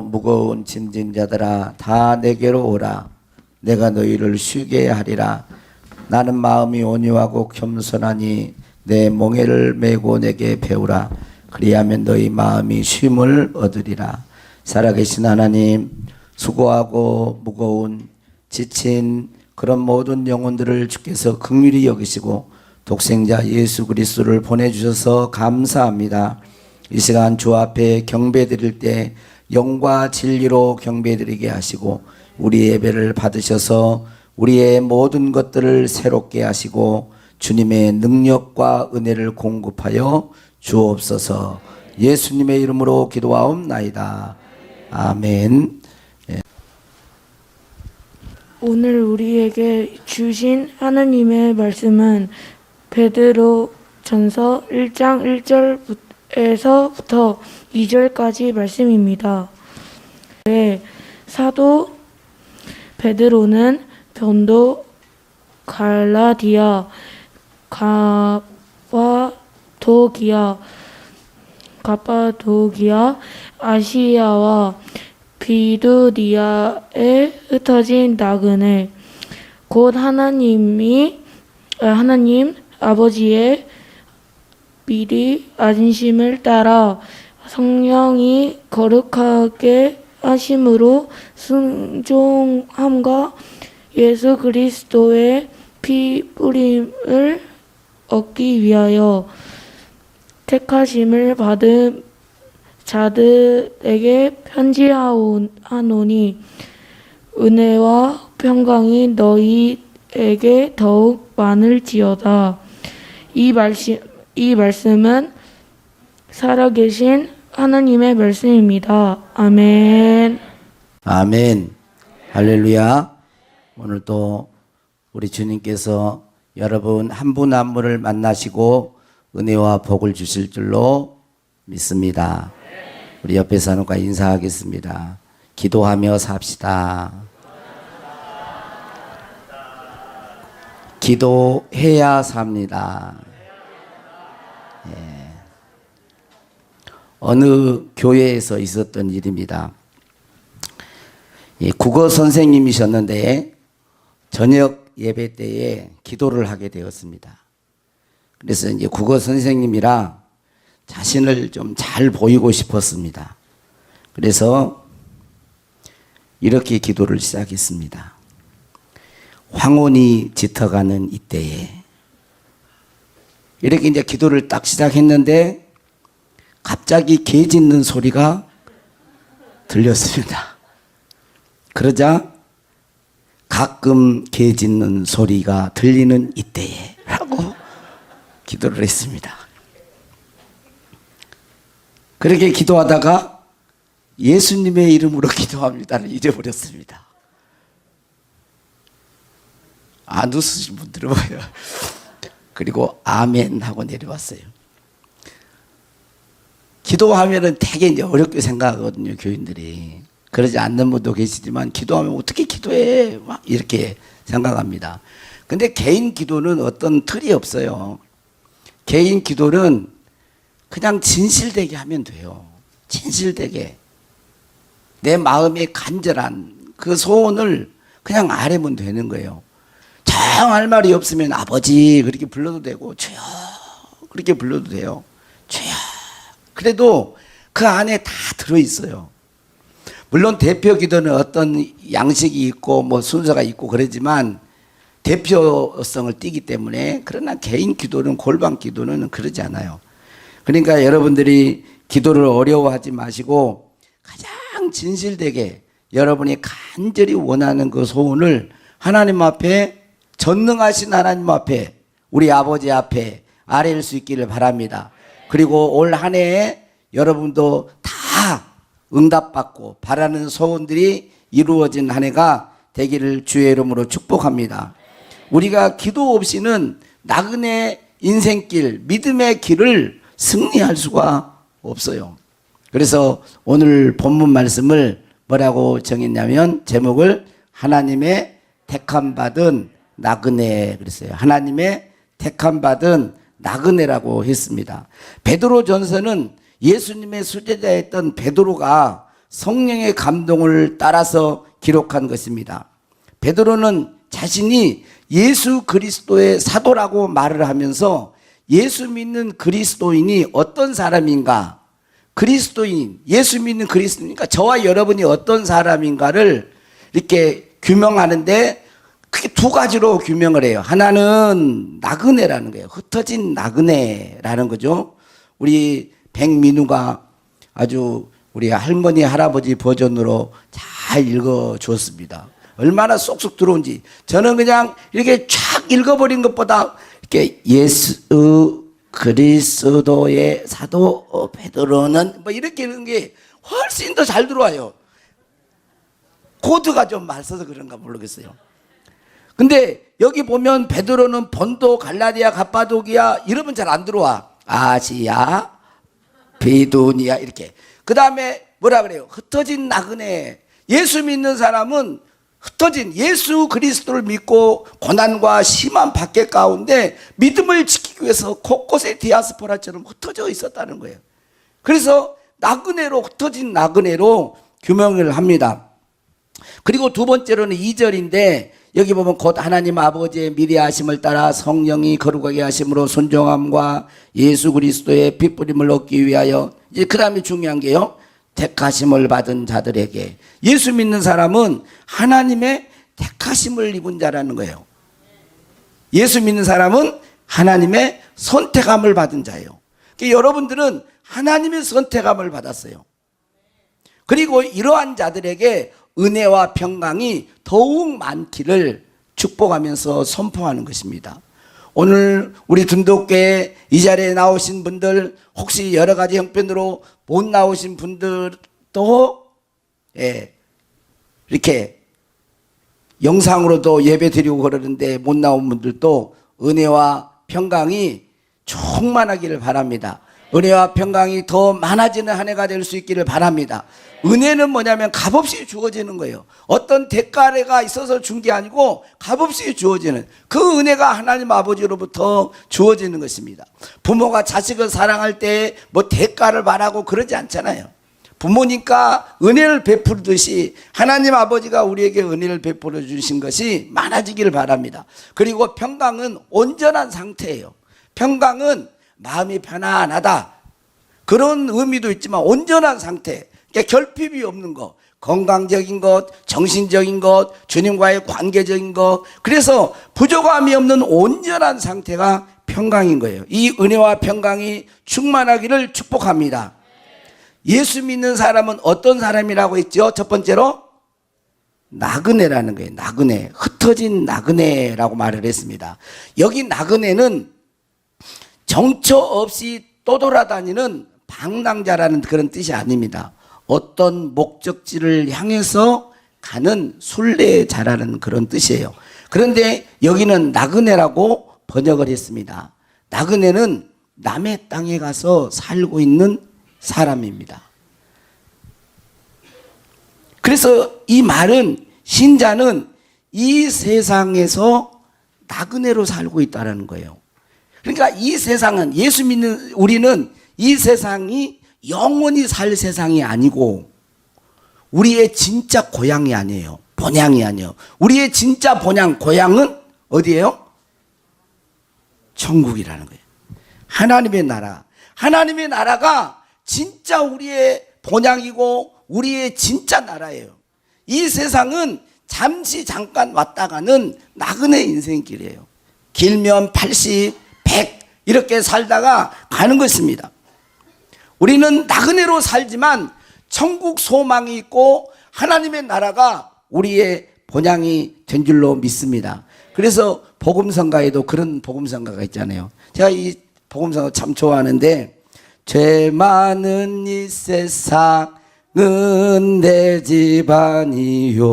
무거운 짐진 자들아 다 내게로 오라. 내가 너희를 쉬게 하리라. 나는 마음이 온유하고 겸손하니 내 멍에를 메고 내게 배우라. 그리하면 너희 마음이 쉼을 얻으리라. 살아계신 하나님, 수고하고 무거운 지친 그런 모든 영혼들을 주께서 긍휼히 여기시고 독생자 예수 그리스도를 보내주셔서 감사합니다. 이 시간 주 앞에 경배드릴 때 영과 진리로 경배드리게 하시고 우리 예배를 받으셔서 우리의 모든 것들을 새롭게 하시고 주님의 능력과 은혜를 공급하여 주옵소서. 예수님의 이름으로 기도하옵나이다. 아멘. 오늘 우리에게 주신 하나님의 말씀은 베드로 전서 1장 1절에서부터 2절까지 말씀입니다. 사도 베드로는 변도 갈라디아, 가파도기아, 아시아와 비두니아에 흩어진 나그네, 곧 하나님 아버지의 미리 안심을 따라 성령이 거룩하게 하심으로 순종함과 예수 그리스도의 피 뿌림을 얻기 위하여 택하심을 받은 자들에게 편지하노니 은혜와 평강이 너희에게 더욱 많을지어다. 이 말씀은 살아계신 하나님의 말씀입니다. 아멘. 아멘. 할렐루야. 오늘 또 우리 주님께서 여러분 한 분 한 분을 만나시고 은혜와 복을 주실 줄로 믿습니다. 우리 옆에 사람과 인사하겠습니다. 기도하며 삽시다. 기도해야 삽니다. 예. 어느 교회에서 있었던 일입니다. 국어 선생님이셨는데 저녁 예배 때에 기도를 하게 되었습니다. 그래서 이제 국어 선생님이라 자신을 좀 잘 보이고 싶었습니다. 그래서 이렇게 기도를 시작했습니다. 황혼이 짙어가는 이때에, 이렇게 이제 기도를 딱 시작했는데 갑자기 개 짖는 소리가 들렸습니다. 그러자 가끔 개 짖는 소리가 들리는 이때에 라고 기도를 했습니다. 그렇게 기도하다가 예수님의 이름으로 기도합니다를 잊어버렸습니다. 안 웃으신 분들은 뭐예요? 그리고 아멘 하고 내려왔어요. 기도하면은 되게 이제 어렵게 생각하거든요, 교인들이. 그러지 않는 분도 계시지만 기도하면 어떻게 기도해? 막 이렇게 생각합니다. 근데 개인 기도는 어떤 틀이 없어요. 개인 기도는 그냥 진실되게 하면 돼요. 진실되게. 내 마음에 간절한 그 소원을 그냥 아뢰면 되는 거예요. 정할 말이 없으면 아버지 그렇게 불러도 되고 주여 그렇게 불러도 돼요. 주여. 그래도 그 안에 다 들어있어요. 물론 대표 기도는 어떤 양식이 있고 뭐 순서가 있고 그러지만 대표성을 띠기 때문에, 그러나 개인 기도는, 골방 기도는 그러지 않아요. 그러니까 여러분들이 기도를 어려워하지 마시고 가장 진실되게 여러분이 간절히 원하는 그 소원을 하나님 앞에, 전능하신 하나님 앞에, 우리 아버지 앞에 아뢰일 수 있기를 바랍니다. 그리고 올 한 해에 여러분도 다 응답받고 바라는 소원들이 이루어진 한 해가 되기를 주의 이름으로 축복합니다. 우리가 기도 없이는 나그네 인생길, 믿음의 길을 승리할 수가 없어요. 그래서 오늘 본문 말씀을 뭐라고 정했냐면 제목을 하나님의 택함받은 나그네 그랬어요. 하나님의 택함받은 나그네라고 했습니다. 베드로 전서는 예수님의 수제자였던 베드로가 성령의 감동을 따라서 기록한 것입니다. 베드로는 자신이 예수 그리스도의 사도라고 말을 하면서 예수 믿는 그리스도인이 어떤 사람인가, 그리스도인, 예수 믿는 그리스도니까 저와 여러분이 어떤 사람인가를 이렇게 규명하는데 크게 두 가지로 규명을 해요. 하나는 나그네라는 거예요. 흩어진 나그네라는 거죠. 우리 백민우가 아주 우리 할머니 할아버지 버전으로 잘 읽어 주었습니다. 얼마나 쏙쏙 들어온지. 저는 그냥 이렇게 쫙 읽어버린 것보다 이렇게 예수 그리스도의 사도 베드로는 뭐 이렇게 읽는 게 훨씬 더 잘 들어와요. 코드가 좀 맞서서 그런가 모르겠어요. 근데 여기 보면 베드로는 본도, 갈라디아, 갑바도기아 이러면 잘 안 들어와. 아시아, 비두니아 이렇게. 그 다음에 뭐라 그래요? 흩어진 나그네. 예수 믿는 사람은 흩어진 예수 그리스도를 믿고 고난과 심한 박해 가운데 믿음을 지키기 위해서 곳곳에 디아스포라처럼 흩어져 있었다는 거예요. 그래서 나그네로, 흩어진 나그네로 규명을 합니다. 그리고 두 번째로는 2절인데 여기 보면 곧 하나님 아버지의 미리 하심을 따라 성령이 거룩하게 하심으로 순종함과 예수 그리스도의 핏부림을 얻기 위하여, 이제 그 다음에 중요한 게요, 택하심을 받은 자들에게. 예수 믿는 사람은 하나님의 택하심을 입은 자라는 거예요. 예수 믿는 사람은 하나님의 선택함을 받은 자예요. 그러니까 여러분들은 하나님의 선택함을 받았어요. 그리고 이러한 자들에게 은혜와 평강이 더욱 많기를 축복하면서 선포하는 것입니다. 오늘 우리 둔독교회 이 자리에 나오신 분들, 혹시 여러 가지 형편으로 못 나오신 분들도 이렇게 영상으로도 예배 드리고 그러는데 못 나온 분들도 은혜와 평강이 충만하기를 바랍니다. 은혜와 평강이 더 많아지는 한 해가 될 수 있기를 바랍니다. 은혜는 뭐냐면 값없이 주어지는 거예요. 어떤 대가가 있어서 준 게 아니고 값없이 주어지는 그 은혜가 하나님 아버지로부터 주어지는 것입니다. 부모가 자식을 사랑할 때 뭐 대가를 바라고 그러지 않잖아요. 부모니까 은혜를 베푸듯이 하나님 아버지가 우리에게 은혜를 베풀어 주신 것이 많아지기를 바랍니다. 그리고 평강은 온전한 상태예요. 평강은 마음이 편안하다, 그런 의미도 있지만 온전한 상태, 그러니까 결핍이 없는 것, 건강적인 것, 정신적인 것, 주님과의 관계적인 것, 그래서 부족함이 없는 온전한 상태가 평강인 거예요. 이 은혜와 평강이 충만하기를 축복합니다. 예수 믿는 사람은 어떤 사람이라고 했죠? 첫 번째로 나그네라는 거예요. 나그네, 흩어진 나그네라고 말을 했습니다. 여기 나그네는 정처 없이 떠돌아다니는 방랑자라는 그런 뜻이 아닙니다. 어떤 목적지를 향해서 가는 순례자라는 그런 뜻이에요. 그런데 여기는 나그네라고 번역을 했습니다. 나그네는 남의 땅에 가서 살고 있는 사람입니다. 그래서 이 말은 신자는 이 세상에서 나그네로 살고 있다는 거예요. 그러니까 이 세상은, 예수 믿는 우리는 이 세상이 영원히 살 세상이 아니고 우리의 진짜 고향이 아니에요. 본향이 아니에요. 우리의 진짜 본향, 고향은 어디예요? 천국이라는 거예요. 하나님의 나라. 하나님의 나라가 진짜 우리의 본향이고 우리의 진짜 나라예요. 이 세상은 잠시 잠깐 왔다 가는 나그네 인생길이에요. 길면 80, 100 이렇게 살다가 가는 것입니다. 우리는 나그네로 살지만 천국 소망이 있고 하나님의 나라가 우리의 본향이 된 줄로 믿습니다. 그래서 복음성가에도 그런 복음성가가 있잖아요. 제가 이 복음성가 참 좋아하는데, 죄 많은 이 세상은 내 집안이요,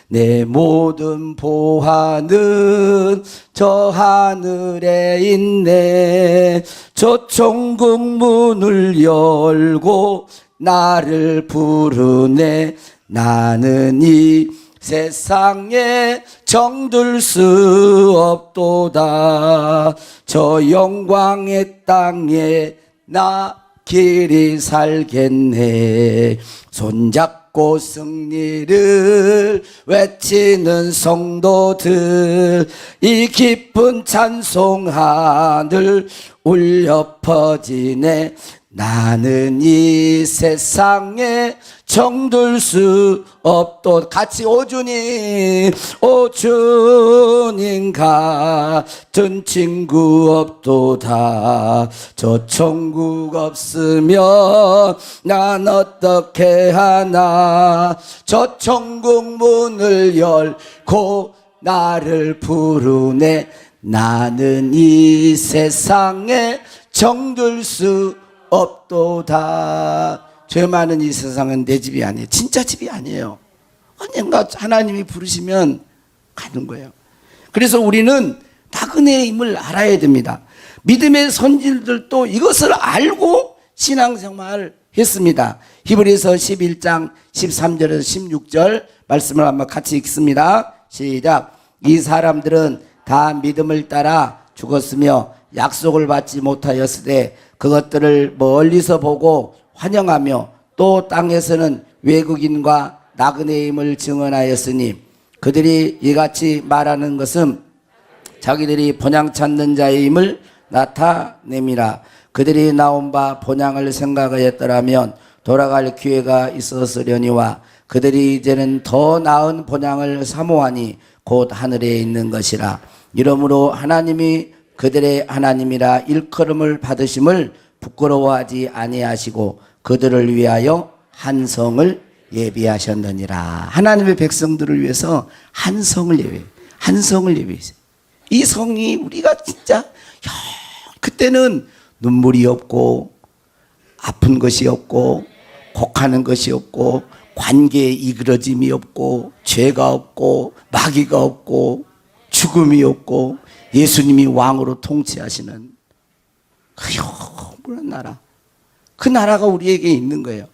내 모든 보화는 저 하늘에 있네. 저 천국 문을 열고 나를 부르네. 나는 이 세상에 정들 수 없도다. 저 영광의 땅에 나 길이 살겠네. 손잡고 승리를 외치는 성도들, 이 기쁜 찬송 하늘 울려 퍼지네. 나는 이 세상에 정들 수 없도. 같이 오주님 같은 친구 없도다. 저 천국 없으면 난 어떻게 하나. 저 천국 문을 열고 나를 부르네. 나는 이 세상에 정들 수 없도다. 죄 많은 이 세상은 내 집이 아니에요. 진짜 집이 아니에요. 언젠가 하나님이 부르시면 가는 거예요. 그래서 우리는 나그네의 힘을 알아야 됩니다. 믿음의 선진들도 이것을 알고 신앙생활을 했습니다. 히브리서 11장 13절에서 16절 말씀을 한번 같이 읽습니다. 시작. 이 사람들은 다 믿음을 따라 죽었으며 약속을 받지 못하였으되 그것들을 멀리서 보고 환영하며 또 땅에서는 외국인과 나그네임을 증언하였으니 그들이 이같이 말하는 것은 자기들이 본향 찾는 자의 힘을 나타냄이라. 그들이 나온 바 본향을 생각하였더라면 돌아갈 기회가 있었으려니와 그들이 이제는 더 나은 본향을 사모하니 곧 하늘에 있는 것이라. 이러므로 하나님이 그들의 하나님이라 일컬음을 받으심을 부끄러워하지 아니하시고 그들을 위하여 한 성을 예비하셨느니라. 하나님의 백성들을 위해서 한 성을 예비했어요. 이 성이 우리가 진짜 그때는 눈물이 없고 아픈 것이 없고 곡하는 것이 없고 관계에 이그러짐이 없고 죄가 없고 마귀가 없고 죽음이 없고 예수님이 왕으로 통치하시는 물론 나라, 그 나라가 우리에게 있는 거예요.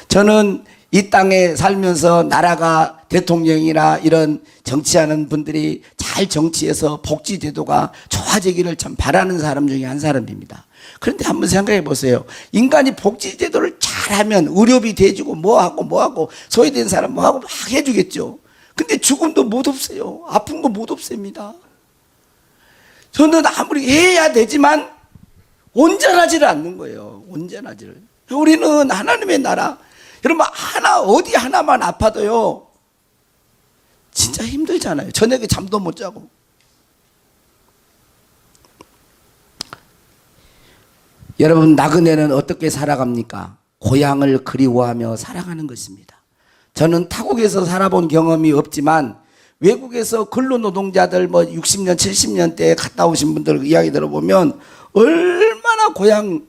저는 이 땅에 살면서 나라가 대통령이나 이런 정치하는 분들이 잘 정치해서 복지제도가 좋아지기를 참 바라는 사람 중에 한 사람입니다. 그런데 한번 생각해 보세요. 인간이 복지제도를 잘하면 의료비 대주고 뭐하고 소외된 사람 뭐하고 막 해주겠죠. 근데 죽음도 못 없애요. 아픈 거 못 없앱니다. 저는 아무리 해야 되지만 온전하지를 않는 거예요. 온전하지를. 우리는 하나님의 나라, 여러분 어디 하나만 아파도요 진짜 힘들잖아요. 저녁에 잠도 못 자고. 여러분 나그네는 어떻게 살아갑니까? 고향을 그리워하며 살아가는 것입니다. 저는 타국에서 살아본 경험이 없지만 외국에서 근로노동자들 60년 70년대에 갔다 오신 분들 이야기 들어보면 얼마나 고향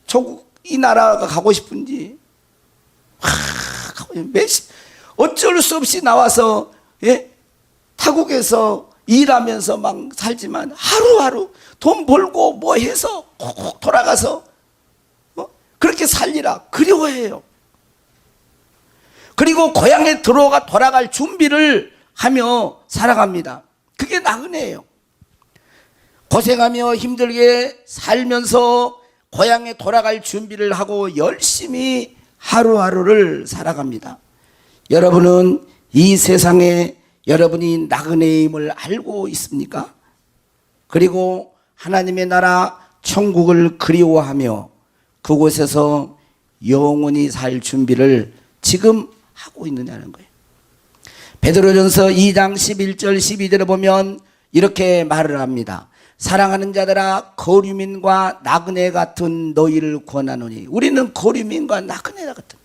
조국 이 나라가 가고 싶은지 어쩔 수 없이 나와서 타국에서 일하면서 막 살지만 하루하루 돈 벌고 뭐 해서 콕 돌아가서 그렇게 살리라 그리워해요. 그리고 고향에 돌아갈 준비를 하며 살아갑니다. 그게 나그네예요. 고생하며 힘들게 살면서 고향에 돌아갈 준비를 하고 열심히 하루하루를 살아갑니다. 여러분은 이 세상에 여러분이 나그네임을 알고 있습니까? 그리고 하나님의 나라 천국을 그리워하며 그곳에서 영원히 살 준비를 지금 하고 있느냐는 거예요. 베드로전서 2장 11절 12절에 보면 이렇게 말을 합니다. 사랑하는 자들아 거류민과 나그네 같은 너희를 권하노니. 우리는 거류민과 나그네 같은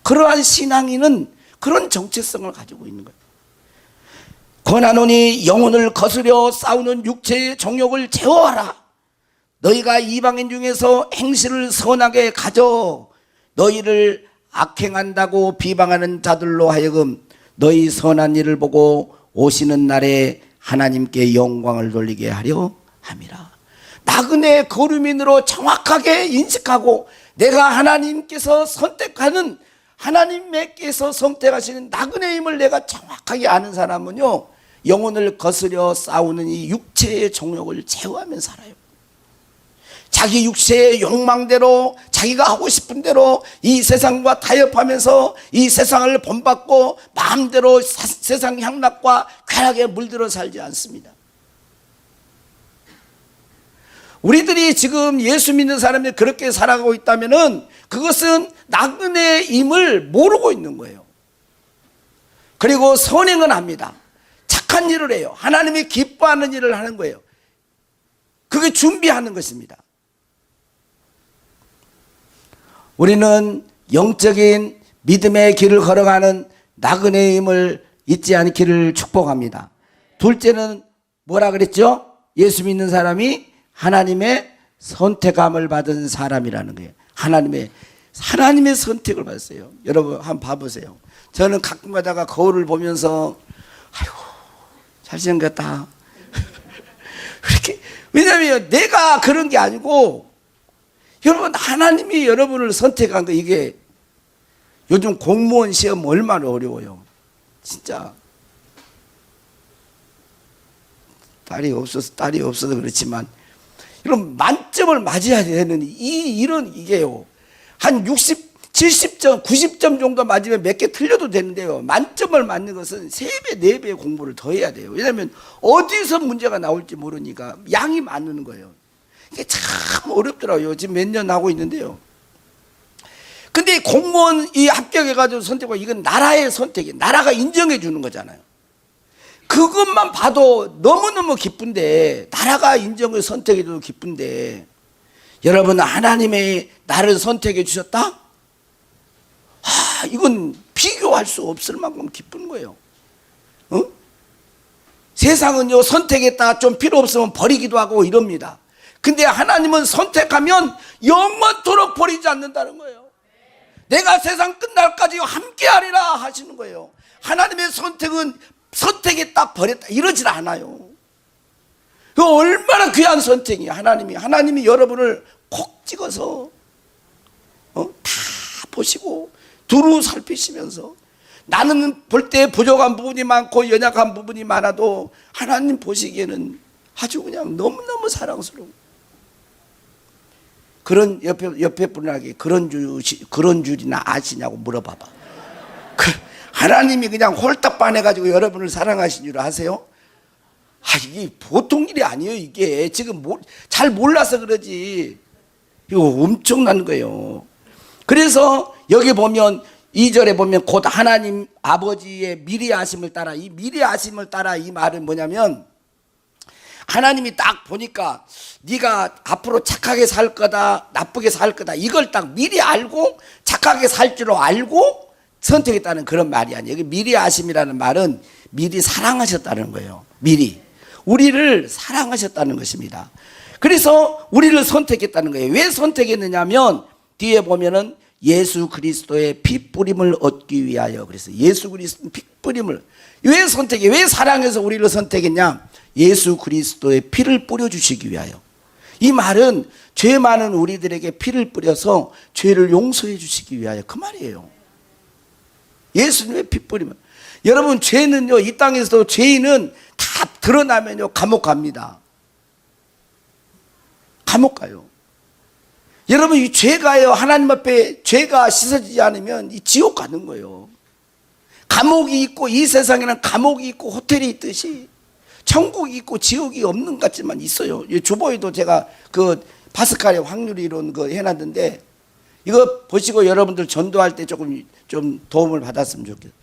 그러한 신앙인은 그런 정체성을 가지고 있는 거예요. 권하노니 영혼을 거스려 싸우는 육체의 정욕을 제어하라. 너희가 이방인 중에서 행실을 선하게 가져 너희를 악행한다고 비방하는 자들로 하여금 너희 선한 일을 보고 오시는 날에 하나님께 영광을 돌리게 하려 함이라. 나그네 거류민으로 정확하게 인식하고 내가 하나님께서 선택하는 하나님께서 선택하시는 나그네임을 내가 정확하게 아는 사람은요 영혼을 거스려 싸우는 이 육체의 정욕을 제어하며 살아요. 자기 육체의 욕망대로 자기가 하고 싶은 대로 이 세상과 타협하면서 이 세상을 본받고 마음대로 세상 향락과 쾌락에 물들어 살지 않습니다. 우리들이 지금 예수 믿는 사람들이 그렇게 살아가고 있다면은 그것은 나그네임을 모르고 있는 거예요. 그리고 선행은 합니다. 착한 일을 해요. 하나님이 기뻐하는 일을 하는 거예요. 그게 준비하는 것입니다. 우리는 영적인 믿음의 길을 걸어가는 나그네임을 잊지 않기를 축복합니다. 둘째는 뭐라 그랬죠? 예수 믿는 사람이 하나님의 선택함을 받은 사람이라는 거예요. 하나님의 선택을 받았어요. 여러분 한번 봐보세요. 저는 가끔 가다가 거울을 보면서 아이고 잘생겼다 이렇게. 왜냐하면 내가 그런 게 아니고 여러분 하나님이 여러분을 선택한 거. 이게 요즘 공무원 시험 얼마나 어려워요. 진짜 딸이 없어서 그렇지만 여러분 만점을 맞아야 되는 이런 이게요. 한 60, 70점, 90점 정도 맞으면 몇 개 틀려도 되는데요. 만점을 맞는 것은 3배, 4배의 공부를 더 해야 돼요. 왜냐하면 어디서 문제가 나올지 모르니까 양이 많은 거예요. 이게 참 어렵더라고요. 지금 몇 년 하고 있는데요. 근데 공무원 이 합격해가지고 선택하고 이건 나라의 선택이에요. 나라가 인정해 주는 거잖아요. 그것만 봐도 너무너무 기쁜데, 나라가 인정을 선택해 줘도 기쁜데, 여러분 하나님의 나를 선택해 주셨다? 이건 비교할 수 없을 만큼 기쁜 거예요. 세상은요 선택했다 좀 필요 없으면 버리기도 하고 이럽니다. 근데 하나님은 선택하면 영원토록 버리지 않는다는 거예요. 내가 세상 끝날까지 함께하리라 하시는 거예요. 하나님의 선택은 선택했다 버렸다 이러질 않아요. 그 얼마나 귀한 선택이에요. 하나님이 여러분을 콕 찍어서 다 보시고 두루 살피시면서, 나는 볼 때 부족한 부분이 많고 연약한 부분이 많아도 하나님 보시기에는 아주 그냥 너무너무 사랑스러워. 그런 옆에 분에게 그런 줄이나 아시냐고 물어봐봐. 하나님이 그냥 홀딱 반해가지고 여러분을 사랑하신 줄 아세요? 이게 보통 일이 아니에요. 이게 지금 잘 몰라서 그러지. 이거 엄청난 거예요. 그래서 여기 보면 2절에 보면 곧 하나님 아버지의 미리 아심을 따라, 이 미리 아심을 따라 이 말은 뭐냐면, 하나님이 딱 보니까 네가 앞으로 착하게 살 거다 나쁘게 살 거다 이걸 딱 미리 알고 착하게 살 줄 알고 선택했다는 그런 말이 아니에요. 여기 미리 아심이라는 말은 미리 사랑하셨다는 거예요. 미리 우리를 사랑하셨다는 것입니다. 그래서 우리를 선택했다는 거예요. 왜 선택했느냐면 뒤에 보면은 예수 그리스도의 피 뿌림을 얻기 위하여. 그래서 예수 그리스도의 피 뿌림을 왜 사랑해서 우리를 선택했냐? 예수 그리스도의 피를 뿌려주시기 위하여. 이 말은 죄 많은 우리들에게 피를 뿌려서 죄를 용서해 주시기 위하여 그 말이에요. 예수님의 피 뿌리면. 여러분 죄는요 이 땅에서도 죄인은 다 드러나면요 감옥 갑니다. 감옥 가요. 여러분 이 죄가요 하나님 앞에 죄가 씻어지지 않으면 이 지옥 가는 거예요. 감옥이 있고 이 세상에는 감옥이 있고 호텔이 있듯이 천국이 있고 지옥이 없는 것 같지만 있어요. 주보에도 제가 그 파스칼의 확률 이론 해놨는데 이거 보시고 여러분들 전도할 때 조금 좀 도움을 받았으면 좋겠어요.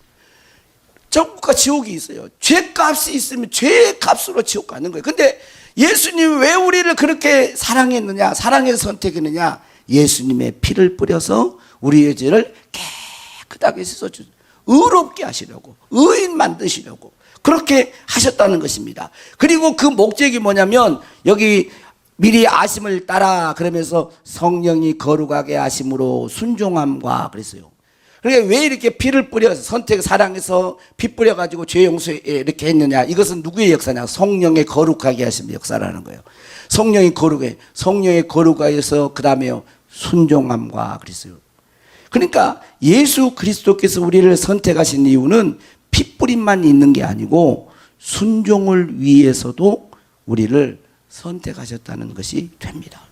천국과 지옥이 있어요. 죄값이 있으면 죄값으로 지옥 가는 거예요. 근데 예수님이 왜 우리를 그렇게 사랑했느냐, 사랑해서 선택했느냐? 예수님의 피를 뿌려서 우리의 죄를 깨끗하게 씻어주고 의롭게 하시려고, 의인 만드시려고 그렇게 하셨다는 것입니다. 그리고 그 목적이 뭐냐면 여기 미리 아심을 따라 그러면서 성령이 거룩하게 하심으로 순종함과 그랬어요. 그러니까 왜 이렇게 피를 뿌려서 선택 사랑해서 피 뿌려가지고 죄 용서에 이렇게 했느냐? 이것은 누구의 역사냐? 성령의 거룩하게 하심 역사라는 거예요. 성령이 거룩하게 해서 그 다음에 순종함과 그랬어요. 그러니까 예수 그리스도께서 우리를 선택하신 이유는 핏뿌림만 있는 게 아니고 순종을 위해서도 우리를 선택하셨다는 것이 됩니다.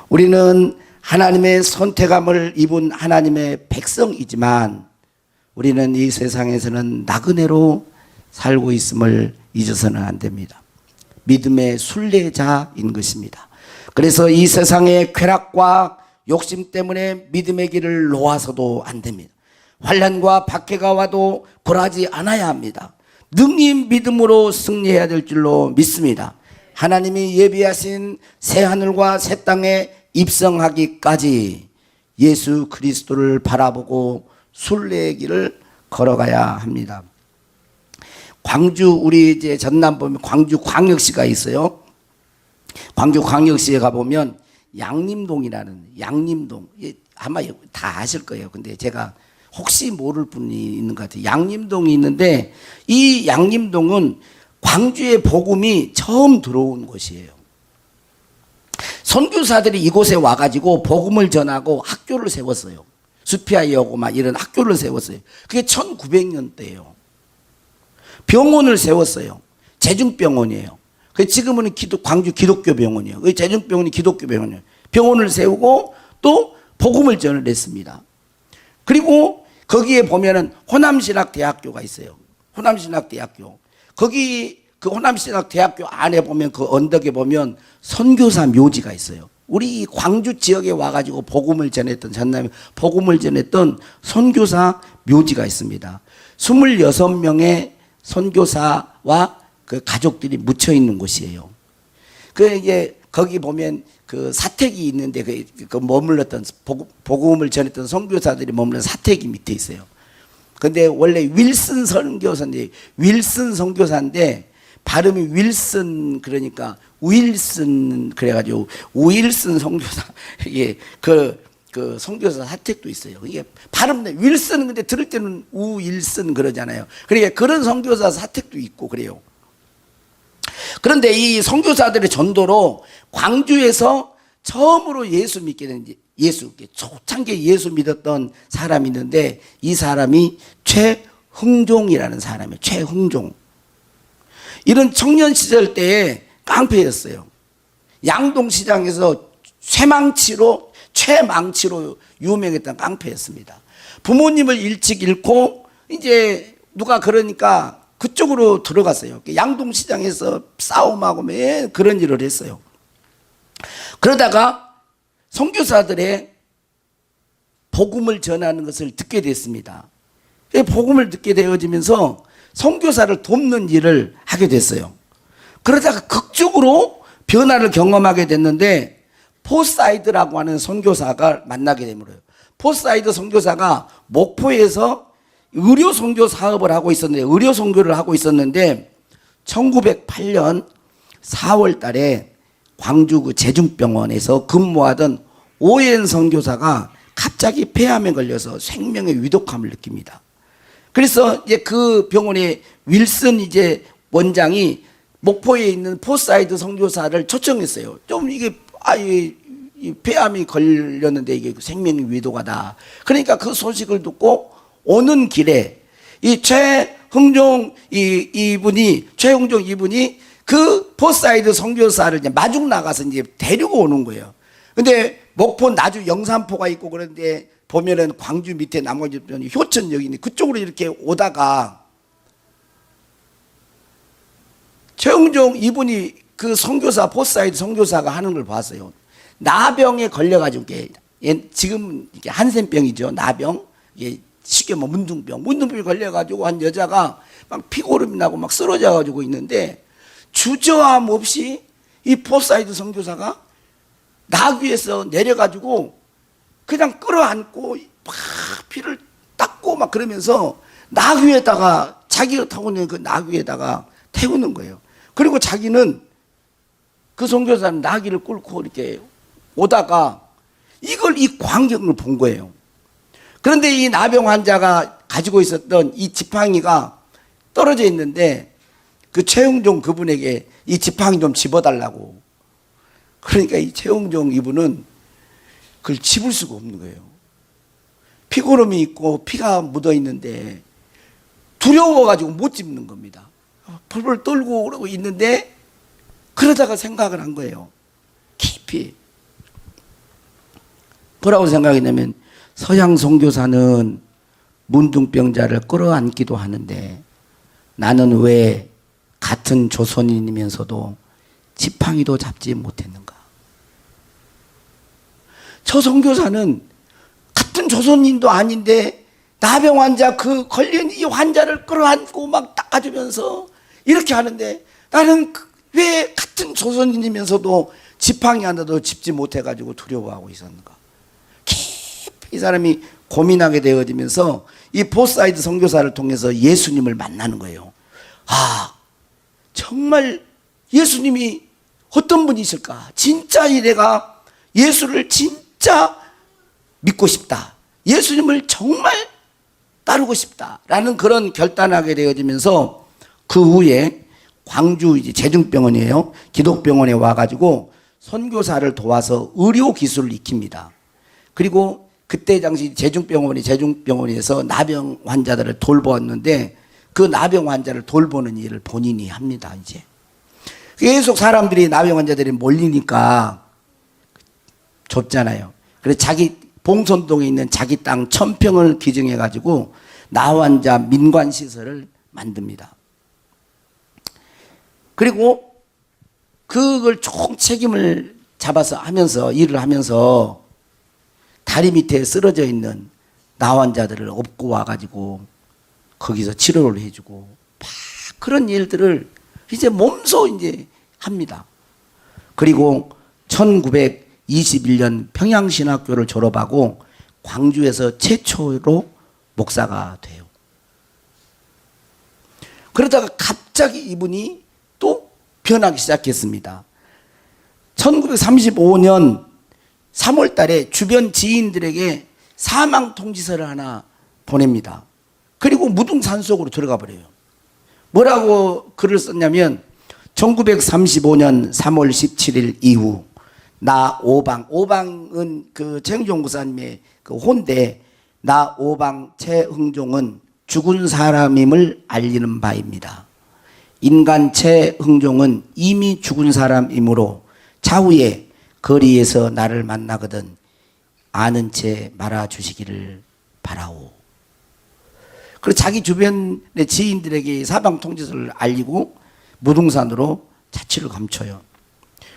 우리는 하나님의 선택함을 입은 하나님의 백성이지만 우리는 이 세상에서는 나그네로 살고 있음을 잊어서는 안 됩니다. 믿음의 순례자인 것입니다. 그래서 이 세상의 쾌락과 욕심 때문에 믿음의 길을 놓아서도 안 됩니다. 환난과 박해가 와도 굴하지 않아야 합니다. 능히 믿음으로 승리해야 될 줄로 믿습니다. 하나님이 예비하신 새 하늘과 새 땅에 입성하기까지 예수 그리스도를 바라보고 순례의 길을 걸어가야 합니다. 광주, 우리 이제 전남 보면 광주 광역시가 있어요. 광주 광역시에 가보면 양림동이라는, 양림동, 아마 다 아실 거예요. 근데 제가 혹시 모를 분이 있는 것 같아요. 양림동이 있는데 이 양림동은 광주의 복음이 처음 들어온 곳이에요. 선교사들이 이곳에 와가지고 복음을 전하고 학교를 세웠어요. 수피아이하고 막 이런 학교를 세웠어요. 그게 1900년대예요. 병원을 세웠어요. 재중병원이에요. 지금은 광주 기독교 병원이에요. 재중병원이 기독교 병원이에요. 병원을 세우고 또 복음을 전했습니다. 그리고 거기에 보면은 호남신학대학교가 있어요. 호남신학대학교. 거기 그 호남신학대학교 안에 보면 그 언덕에 보면 선교사 묘지가 있어요. 우리 광주 지역에 와가지고 복음을 전했던, 전남에 복음을 전했던 선교사 묘지가 있습니다. 26명의 선교사와 그 가족들이 묻혀 있는 곳이에요. 이게 거기 보면 그 사택이 있는데 그 머물렀던 복음을 전했던 선교사들이 머물러 사택이 밑에 있어요. 근데 원래 윌슨 선교사인데, 윌슨 선교사인데 발음이 윌슨, 그러니까 윌슨, 그래가지고 윌슨 선교사, 이게 그 선교사 사택도 있어요. 이게 발음 윌슨, 근데 들을 때는 우윌슨 그러잖아요. 그러니까 그런 선교사 사택도 있고 그래요. 그런데 이 선교사들의 전도로 광주에서 처음으로 예수 믿게 된, 초창기에 예수 믿었던 사람이 있는데 이 사람이 최흥종이라는 사람이에요. 최흥종. 이런 청년 시절 때에 깡패였어요. 양동시장에서 최망치로 유명했던 깡패였습니다. 부모님을 일찍 잃고 이제 누가 그러니까 그쪽으로 들어갔어요. 양동시장에서 싸움하고 매 그런 일을 했어요. 그러다가 선교사들의 복음을 전하는 것을 듣게 됐습니다. 복음을 듣게 되어지면서 선교사를 돕는 일을 하게 됐어요. 그러다가 극적으로 변화를 경험하게 됐는데 포사이드라고 하는 선교사가 만나게 되므로요. 포사이드 선교사가 목포에서 의료 선교 사업을 하고 있었는데, 의료 선교를 하고 있었는데 1908년 4월 달에 광주 그 재중병원에서 근무하던 오엔 선교사가 갑자기 폐암에 걸려서 생명의 위독함을 느낍니다. 그래서 이제 그 병원의 윌슨 이제 원장이 목포에 있는 포사이드 선교사를 초청했어요. 좀 이게 이 폐암이 걸렸는데 이게 생명의 위독하다. 그러니까 그 소식을 듣고 오는 길에 이 최흥종 이분이 그 포사이드 선교사를 이제 마중 나가서 이제 데리고 오는 거예요. 근데 목포 나주 영산포가 있고 그런데 보면은 광주 밑에 나머지 편이 효천역이 있는데 그쪽으로 이렇게 오다가 최흥종 이분이 그 선교사 포사이드 선교사가 하는 걸 봤어요. 나병에 걸려가지고 지금 이게 한센병이죠. 나병, 이게 쉽게 뭐 문둥병이 걸려가지고 한 여자가 막 피고름이 나고 막 쓰러져가지고 있는데 주저함 없이 이 포사이드 선교사가 나귀에서 내려가지고 그냥 끌어안고 막 피를 닦고 막 그러면서 나귀에다가 자기가 타고 있는 그 나귀에다가 태우는 거예요. 그리고 자기는 그 선교사는 나귀를 끌고 이렇게 오다가 이 광경을 본 거예요. 그런데 이 나병 환자가 가지고 있었던 이 지팡이가 떨어져 있는데 그 최흥종 그분에게 이 지팡이 좀 집어달라고. 그러니까 이 최흥종 이분은 그걸 집을 수가 없는 거예요. 피고름이 있고 피가 묻어 있는데 두려워가지고 못 집는 겁니다. 벌벌 떨고 그러고 있는데 그러다가 생각을 한 거예요. 깊이. 뭐라고 생각했냐면 서양 선교사는 문둥병자를 끌어안기도 하는데 나는 왜 같은 조선인이면서도 지팡이도 잡지 못했는가? 저 선교사는 같은 조선인도 아닌데 나병 환자 그 걸린 이 환자를 끌어안고 막 닦아주면서 이렇게 하는데 나는 왜 같은 조선인이면서도 지팡이 하나도 짚지 못해가지고 두려워하고 있었는가? 깊이 이 사람이 고민하게 되어지면서 이 보사이드 선교사를 통해서 예수님을 만나는 거예요. 아, 정말 예수님이 어떤 분이실까? 진짜 내가 예수를 진짜 믿고 싶다. 예수님을 정말 따르고 싶다라는 그런 결단하게 되어지면서 그 후에 광주 이제 제중병원이에요. 기독병원에 와가지고 선교사를 도와서 의료 기술을 익힙니다. 그리고 그때 당시 제중병원에서 나병 환자들을 돌보았는데 그 나병 환자를 돌보는 일을 본인이 합니다. 이제 계속 사람들이 나병 환자들이 몰리니까 좁잖아요. 그래서 자기 봉선동에 있는 자기 땅 1000평을 기증해 가지고 나환자 민관 시설을 만듭니다. 그리고 그걸 총 책임을 잡아서 하면서 일을 하면서 다리 밑에 쓰러져 있는 나환자들을 업고 와 가지고 거기서 치료를 해주고 막 그런 일들을 이제 몸소 이제 합니다. 그리고 1921년 평양신학교를 졸업하고 광주에서 최초로 목사가 돼요. 그러다가 갑자기 이분이 또 변하기 시작했습니다. 1935년 3월 달에 주변 지인들에게 사망 통지서를 하나 보냅니다. 그리고 무등산 속으로 들어가 버려요. 뭐라고 글을 썼냐면 1935년 3월 17일 이후 나 오방은 그 최흥종 목사님의 그 호인데 나 오방 최흥종은 죽은 사람임을 알리는 바입니다. 인간 최흥종은 이미 죽은 사람이므로 차후에 거리에서 나를 만나거든 아는 채 말아주시기를 바라오. 그리고 자기 주변의 지인들에게 사망 통지서를 알리고 무등산으로 자취를 감춰요.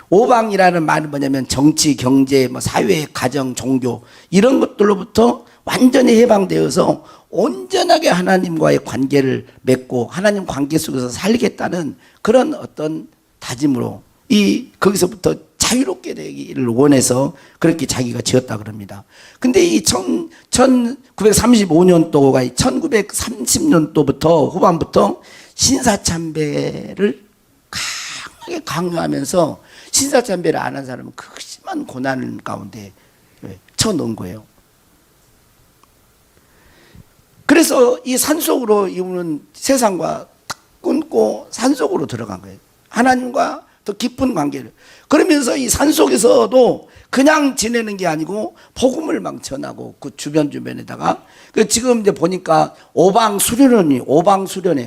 오방이라는 말은 뭐냐면 정치, 경제, 사회, 가정, 종교 이런 것들로부터 완전히 해방되어서 온전하게 하나님과의 관계를 맺고 하나님 관계 속에서 살겠다는 그런 어떤 다짐으로 거기서부터 자유롭게 되기를 원해서 그렇게 자기가 지었다 그럽니다. 근데 이 1935년도가 1930년도부터 후반부터 신사참배를 강하게 강요하면서 신사참배를 안 한 사람은 극심한 고난 가운데 쳐넣은 거예요. 그래서 이 산속으로 이분은 세상과 딱 끊고 산속으로 들어간 거예요. 하나님과 더 깊은 관계를. 그러면서 이 산속에서도 그냥 지내는 게 아니고 복음을 막 전하고 그 주변에다가 지금 이제 보니까 오방수련회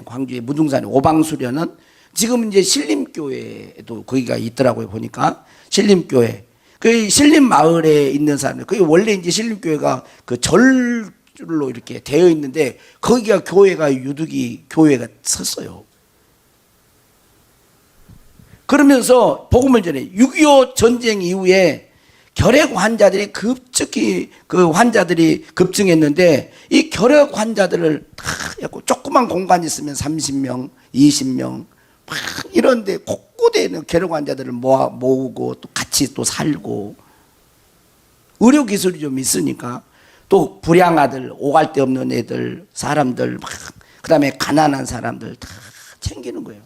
광주의 무등산에 오방수련은 지금 이제 신림교회도 거기가 있더라고요. 보니까 신림교회 그 신림마을에 있는 사람들 그게 원래 이제 신림교회가 그 절로 이렇게 되어 있는데 거기가 교회가 유득이 교회가 섰어요. 그러면서 복음을 전해 6.25 전쟁 이후에 결핵 환자들이 급격히 그 환자들이 급증했는데 이 결핵 환자들을 다 조그만 공간이 있으면 30명, 20명 막 이런데 곳곳에 있는 결핵 환자들을 모으고 또 같이 또 살고 의료 기술이 좀 있으니까 또 불량아들, 오갈 데 없는 애들, 사람들 막 그다음에 가난한 사람들 다 챙기는 거예요.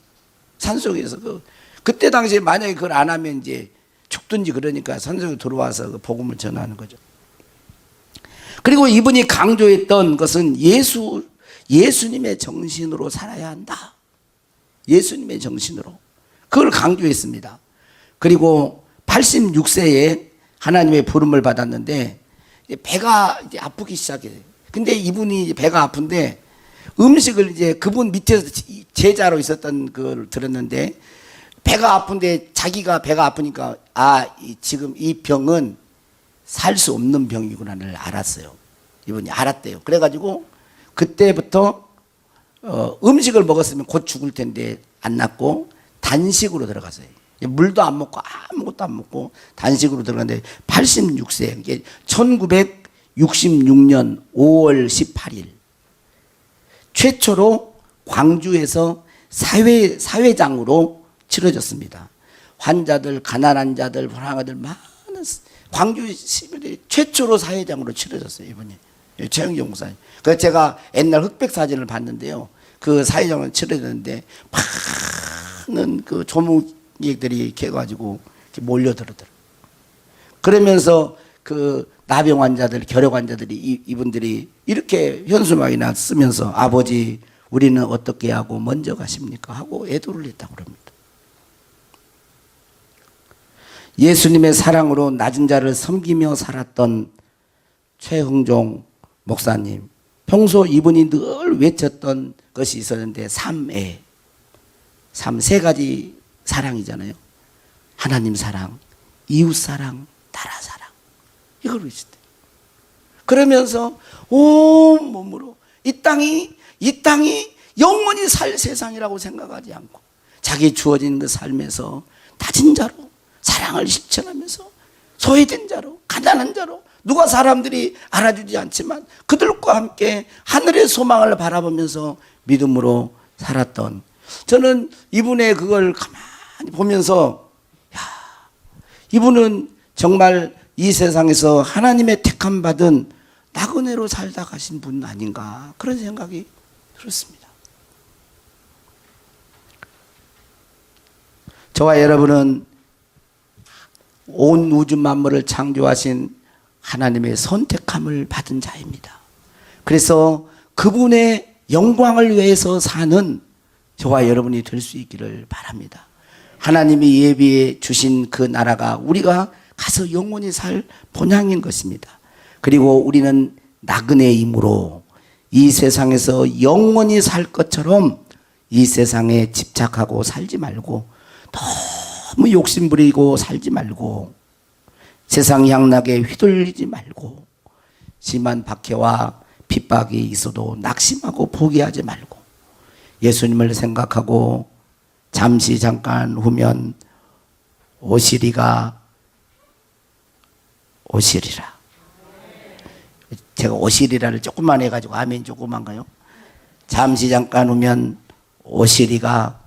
산속에서 그때 당시에 만약에 그걸 안 하면 이제 죽든지 그러니까 산속에 들어와서 그 복음을 전하는 거죠. 그리고 이분이 강조했던 것은 예수님의 정신으로 살아야 한다. 예수님의 정신으로. 그걸 강조했습니다. 그리고 86세에 하나님의 부름을 받았는데 배가 이제 아프기 시작해요. 근데 이분이 배가 아픈데 음식을 이제 그분 밑에서 제자로 있었던 걸 들었는데 배가 아픈데 자기가 배가 아프니까 지금 이 병은 살 수 없는 병이구나를 알았어요. 이분이 알았대요. 그래가지고 그때부터 음식을 먹었으면 곧 죽을 텐데 안 낫고 단식으로 들어갔어요. 물도 안 먹고 아무것도 안 먹고 단식으로 들어갔는데 86세, 이게 1966년 5월 18일 최초로 광주에서 사회장으로 치러졌습니다. 환자들, 가난한 자들, 불안한 자들 많은 광주 시민들이 최초로 사회장으로 치러졌어요. 이분이 최영경 목사님. 그래서 제가 옛날 흑백 사진을 봤는데요. 그 사회장으로 치러졌는데 많은 그 조문객들이 이렇게 해가지고 이렇게 몰려들더라고요. 그러면서 그 나병 환자들, 결핵 환자들이 이분들이 이렇게 현수막이나 쓰면서 아버지 우리는 어떻게 하고 먼저 가십니까? 하고 애도를 했다고 그럽니다. 예수님의 사랑으로 낮은 자를 섬기며 살았던 최흥종 목사님. 평소 이분이 늘 외쳤던 것이 있었는데 삶 세 가지 사랑이잖아요. 하나님 사랑, 이웃 사랑, 나라 사랑. 이걸 외쳤대요. 그러면서 온 몸으로 이 땅이 영원히 살 세상이라고 생각하지 않고 자기 주어진 그 삶에서 낮은 자로 사랑을 실천하면서 소외된 자로, 가난한 자로, 누가 사람들이 알아주지 않지만 그들과 함께 하늘의 소망을 바라보면서 믿음으로 살았던, 저는 이분의 그걸 가만히 보면서 야, 이분은 정말 이 세상에서 하나님의 택함 받은 나그네로 살다 가신 분 아닌가, 그런 생각이 들었습니다. 저와 여러분은 온 우주 만물을 창조하신 하나님의 선택함을 받은 자입니다. 그래서 그분의 영광을 위해서 사는 저와 여러분이 될 수 있기를 바랍니다. 하나님이 예비해 주신 그 나라가 우리가 가서 영원히 살 본향인 것입니다. 그리고 우리는 나그네이므로 이 세상에서 영원히 살 것처럼 이 세상에 집착하고 살지 말고, 너무 욕심부리고 살지 말고, 세상 향락에 휘둘리지 말고, 심한 박해와 핍박이 있어도 낙심하고 포기하지 말고 예수님을 생각하고 잠시 잠깐 후면 오시리라. 제가 오시리라를 조금만 해가지고 아멘 조금만가요? 잠시 잠깐 후면 오시리라.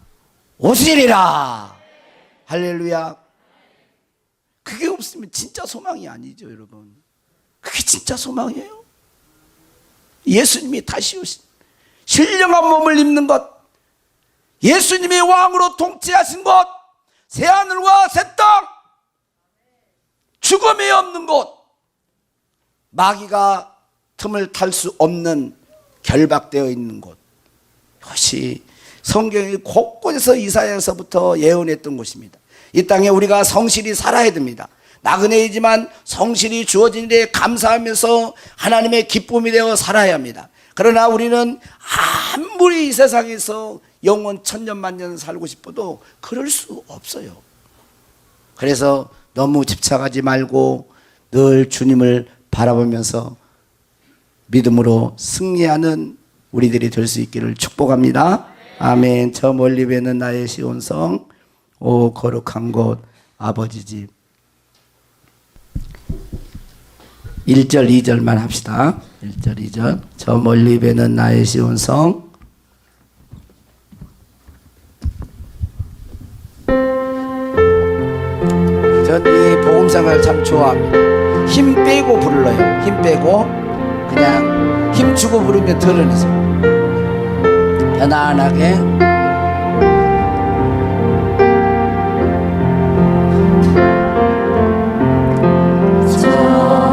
할렐루야. 그게 없으면 진짜 소망이 아니죠, 여러분. 그게 진짜 소망이에요. 예수님이 다시 오신 신령한 몸을 입는 것, 예수님이 왕으로 통치하신 것, 새하늘과 새 땅, 죽음이 없는 곳, 마귀가 틈을 탈 수 없는 결박되어 있는 곳, 이것이 성경이 곳곳에서 이사야서부터 예언했던 곳입니다. 이 땅에 우리가 성실히 살아야 됩니다. 나그네이지만 성실히 주어진 일에 감사하면서 하나님의 기쁨이 되어 살아야 합니다. 그러나 우리는 아무리 이 세상에서 영원 천년만년 살고 싶어도 그럴 수 없어요. 그래서 너무 집착하지 말고 늘 주님을 바라보면서 믿음으로 승리하는 우리들이 될 수 있기를 축복합니다. 아멘. 저 멀리 뵈는 나의 시온성, 오 거룩한 곳 아버지 집. 1절 2절만 합시다. 1절 2절. 저 멀리 뵈는 나의 시온성, 전 이 복음상을 참 좋아합니다. 힘 빼고 불러요. 힘 빼고 그냥 힘 주고 부르면 드러내서 편안하게. 저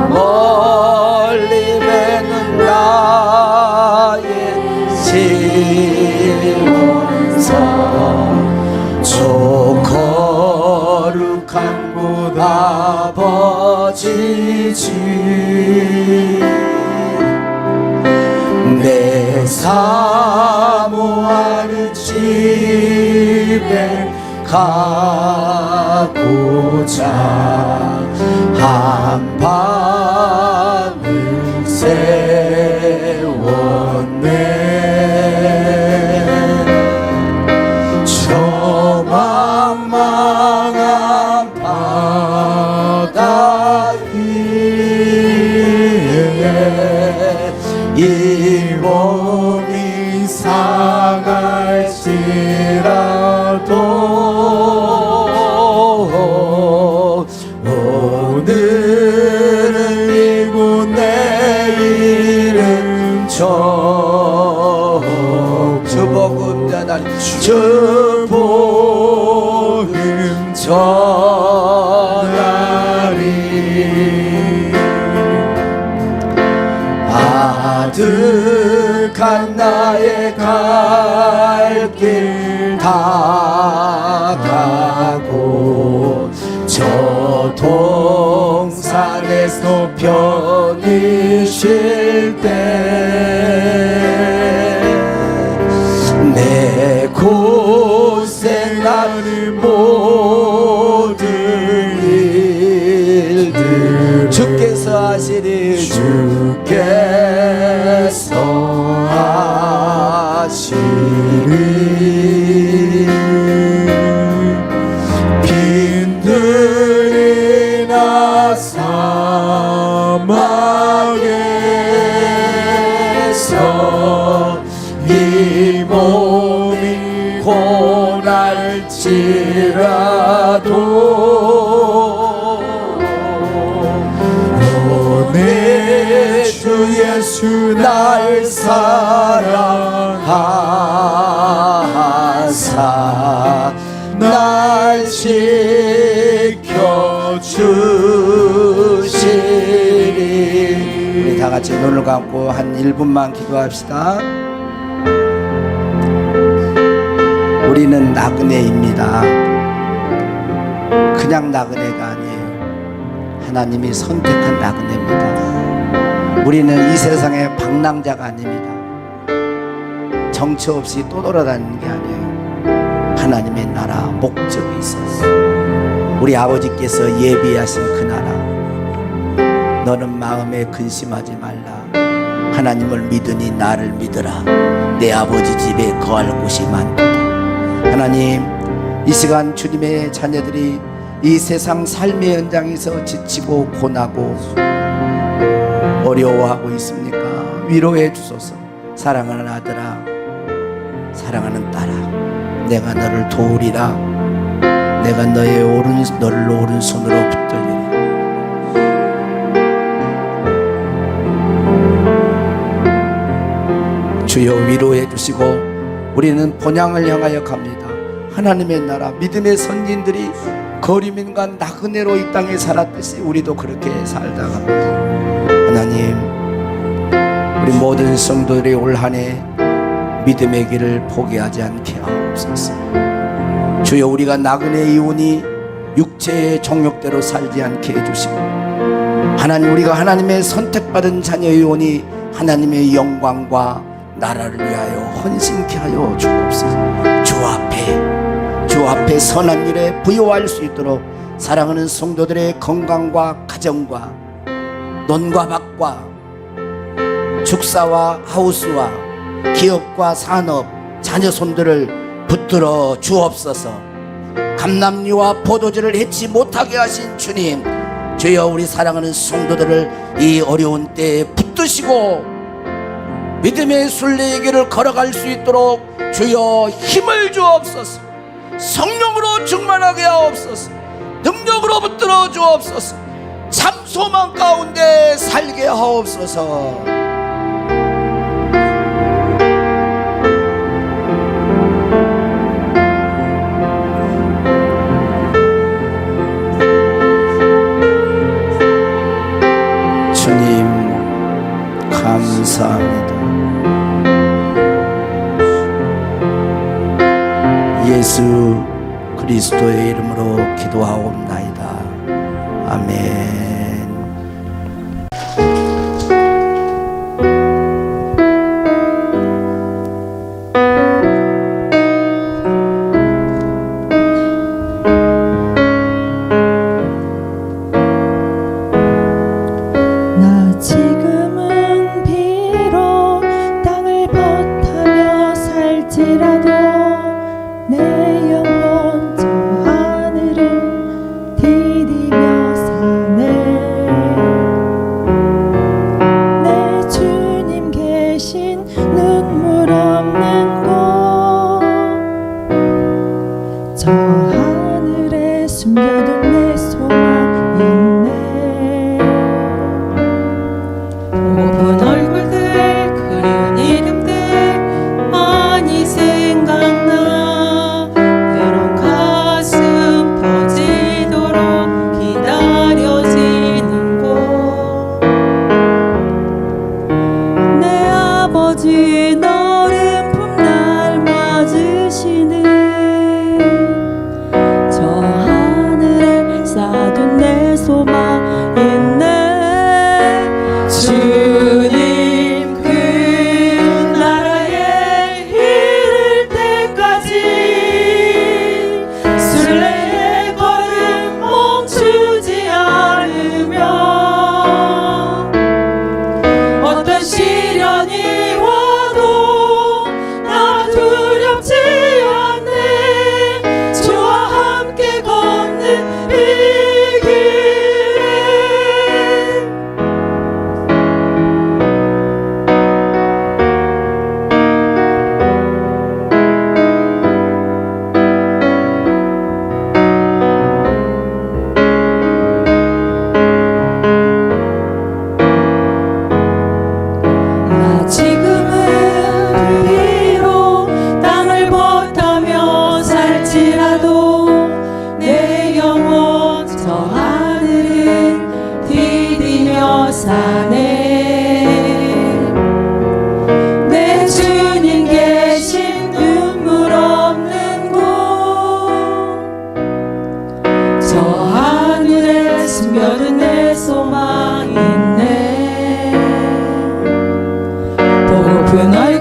멀리 뵈는 나의 시온성, 저 거룩한 곳 아버지 집, 내 사모하는 집에 가고자 한 밤을 세웠네. 저 망망한 바다 위에 이 몸이 상할지라도 오늘은 이고 내일은 주복음 전하리 주복음 전하리 아득한 나의 갈 길 다 가고 저 동산에서 편히 쉴 때 내 고생 나는 모든 일들 주께서 하시리 주께서 하시리 빈들이나 사막에서 이 몸이 고날지라도 내 주 예수 날 사랑하사 날 지켜주시리. 우리 다 같이 눈을 감고 한 1분만 기도합시다. 우리는 나그네입니다. 그냥 나그네가 아니에요. 하나님이 선택한 나그네입니다. 우리는 이 세상의 방랑자가 아닙니다. 정처 없이 또 돌아다니는 게 아니에요. 하나님의 나라 목적이 있었어. 우리 아버지께서 예비하신 그 나라. 너는 마음에 근심하지 말라. 하나님을 믿으니 나를 믿으라. 내 아버지 집에 거할 곳이 많도다. 하나님, 이 시간 주님의 자녀들이 이 세상 삶의 현장에서 지치고 고나고 어려워하고 있습니까? 위로해 주소서. 사랑하는 아들아, 사랑하는 딸아, 내가 너를 도우리라. 내가 너를 오른손으로 붙들리라. 주여 위로해 주시고 우리는 본향을 향하여 갑니다. 하나님의 나라, 믿음의 선진들이 거리민과 나그네로 이 땅에 살았듯이 우리도 그렇게 살다 갑니다. 하나님, 우리 모든 성도들이 올 한 해 믿음의 길을 포기하지 않게 하옵소서. 주여, 우리가 나그네의 이혼이 육체의 정욕대로 살지 않게 해주시고, 하나님, 우리가 하나님의 선택받은 자녀의 이혼이 하나님의 영광과 나라를 위하여 헌신케 하여 주옵소서. 주 앞에 선한 일에 부여할 수 있도록 사랑하는 성도들의 건강과 가정과 논과 밭과 축사와 하우스와 기업과 산업, 자녀 손들을 붙들어 주옵소서. 감람류와 포도주를 해치 못하게 하신 주님, 주여, 우리 사랑하는 성도들을 이 어려운 때에 붙드시고 믿음의 순례의 길을 걸어갈 수 있도록 주여 힘을 주옵소서. 성령으로 충만하게 하옵소서. 능력으로 붙들어 주옵소서. 참 소망 가운데 살게 하옵소서. 주님 감사합니다. 예수 그리스도의 이름으로 기도하옵나이다. 아멘. 살지라도 내 영혼 저 하늘을 디디며 사네. 내 주님 계신 눈물 없는 곳, 저 하늘에 숨겨둔 내 소망 있네. 고픈 얼굴들 그리운 이름들 많이 생각나. 때론 가슴 터지도록 기다려지는 곳, 내 아버지 너른 품날 맞으시는 저 하늘에 쌓아둔 내 소망 있네. 주님 그 나라에 이를 때까지 순례의 걸음 멈추지 않으며, 어떤 시련이 와도 나 두렵지 않네. 주와 함께 걷는 이 길에. 나 지금은 비록 땅을 벗하며 살지라도 내 영혼 저 하늘은 디디며 사네. 내 주님 계신 눈물 없는 곳, 저 하늘에 숨겨둔 내 소망 있네. 보고픈 얼굴